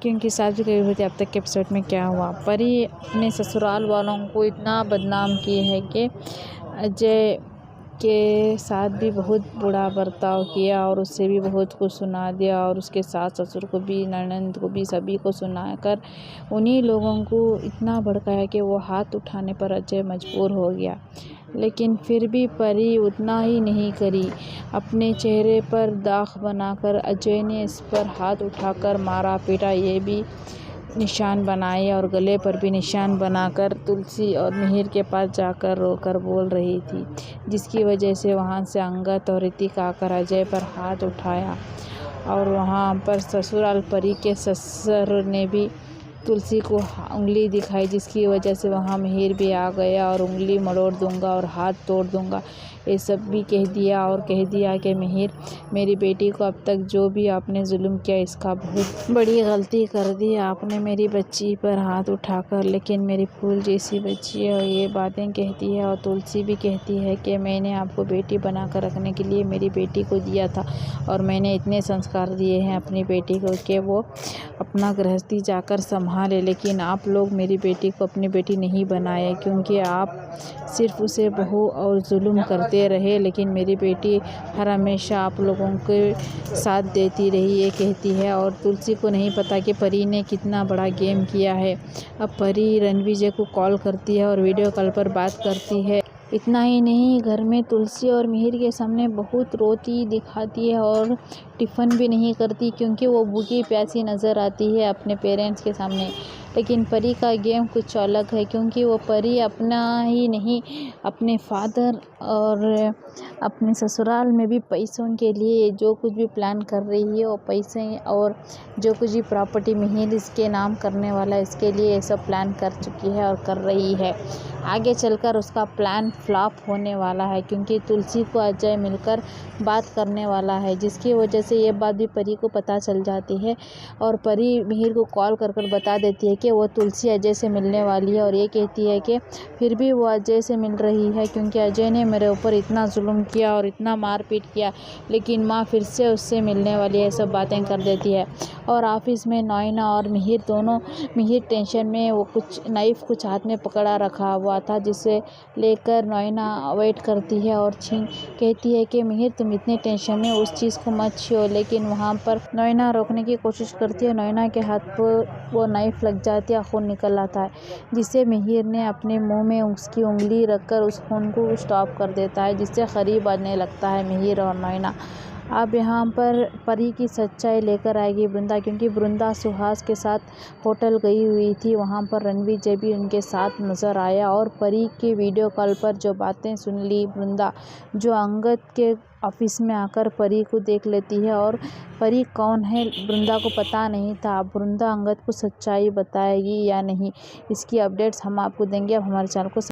क्योंकि शादी कभी हुई थी। अब तक के एपिसोड में क्या हुआ? परी अपने ससुराल वालों को इतना बदनाम की है कि अजय के साथ भी बहुत बुरा बर्ताव किया और उससे भी बहुत कुछ सुना दिया और उसके सास ससुर को भी, ननंद को भी, सभी को सुनाकर उन्हीं लोगों को इतना भड़काया कि वो हाथ उठाने पर अजय मजबूर हो गया। लेकिन फिर भी परी उतना ही नहीं करी। अपने चेहरे पर दाग बनाकर अजय ने इस पर हाथ उठाकर मारा पीटा, ये भी निशान बनाए और गले पर भी निशान बनाकर तुलसी और मिहिर के पास जाकर रोकर बोल रही थी, जिसकी वजह से वहां से अंगद और ऋतिक आकर अजय पर हाथ उठाया और वहां पर ससुराल परी के ससुर ने भी तुलसी को उंगली दिखाई, जिसकी वजह से वहां मिहिर भी आ गया और उंगली मरोड़ दूंगा और हाथ तोड़ दूंगा ये सब भी कह दिया और कह दिया कि मिहिर, मेरी बेटी को अब तक जो भी आपने जुल्म किया इसका बहुत बड़ी गलती कर दी आपने मेरी बच्ची पर हाथ उठाकर, लेकिन मेरी फूल जैसी बच्ची है और ये बातें कहती है। और तुलसी भी कहती है कि मैंने आपको बेटी बनाकर रखने के लिए मेरी बेटी को दिया था और मैंने इतने संस्कार दिए हैं अपनी बेटी को कि वो अपना गृहस्थी जाकर संभाले, लेकिन आप लोग मेरी बेटी को अपनी बेटी नहीं बनाए क्योंकि आप सिर्फ उसे बहू और जुल्म करते रहे। लेकिन मेरी बेटी हर हमेशा आप लोगों के साथ देती रही, ये कहती है। और तुलसी को नहीं पता कि परी ने कितना बड़ा गेम किया है। अब परी रणविजय को कॉल करती है और वीडियो कॉल पर बात करती है। इतना ही नहीं, घर में तुलसी और मिहिर के सामने बहुत रोती दिखाती है और टिफ़िन भी नहीं करती क्योंकि वो भूखी प्यासी नज़र आती है अपने पेरेंट्स के सामने। लेकिन परी का गेम कुछ अलग है क्योंकि वो परी अपना ही नहीं, अपने फादर और अपने ससुराल में भी पैसों के लिए जो कुछ भी प्लान कर रही है, वो पैसे और जो कुछ भी प्रॉपर्टी मिहिर इसके नाम करने वाला है, इसके लिए ये सब प्लान कर चुकी है और कर रही है। आगे चलकर उसका प्लान फ्लॉप होने वाला है क्योंकि तुलसी को अजय मिलकर बात करने वाला है, जिसकी वजह से ये बात भी परी को पता चल जाती है और परी मिहिर को कॉल कर बता देती है कि वो तुलसी अजय से मिलने वाली है और ये कहती है कि फिर भी वो अजय से मिल रही है क्योंकि अजय ने मेरे ऊपर इतना जुल्म किया और इतना मारपीट किया, लेकिन माँ फिर से उससे मिलने वाली है, सब बातें कर देती है। और ऑफिस में नैना और मिहिर दोनों, मिहिर टेंशन में, वो कुछ नाइफ कुछ हाथ में पकड़ा रखा हुआ था जिसे लेकर नैना वेट करती है और कहती है कि मिहिर तुम इतने टेंशन में उस चीज़ को मत छुओ, लेकिन वहाँ पर नैना रोकने की कोशिश करती है। नैना के हाथ पर वो नाइफ लग जाती है, खून निकल आता है, जिससे मिहिर ने अपने मुंह में उसकी उंगली रखकर उस खून को स्टॉप कर देता है, जिससे करीब आने लगता है मिहिर और नैना। अब यहाँ पर परी की सच्चाई लेकर आएगी वृंदा, क्योंकि वृंदा सुहास के साथ होटल गई हुई थी। वहाँ पर रणविजय भी उनके साथ नज़र आया और परी की वीडियो कॉल पर जो बातें सुन ली वृंदा, जो अंगद के ऑफिस में आकर परी को देख लेती है और परी कौन है वृंदा को पता नहीं था। अब वृंदा अंगद को सच्चाई बताएगी या नहीं, इसकी अपडेट्स हम आपको देंगे। अब हमारे चैनल को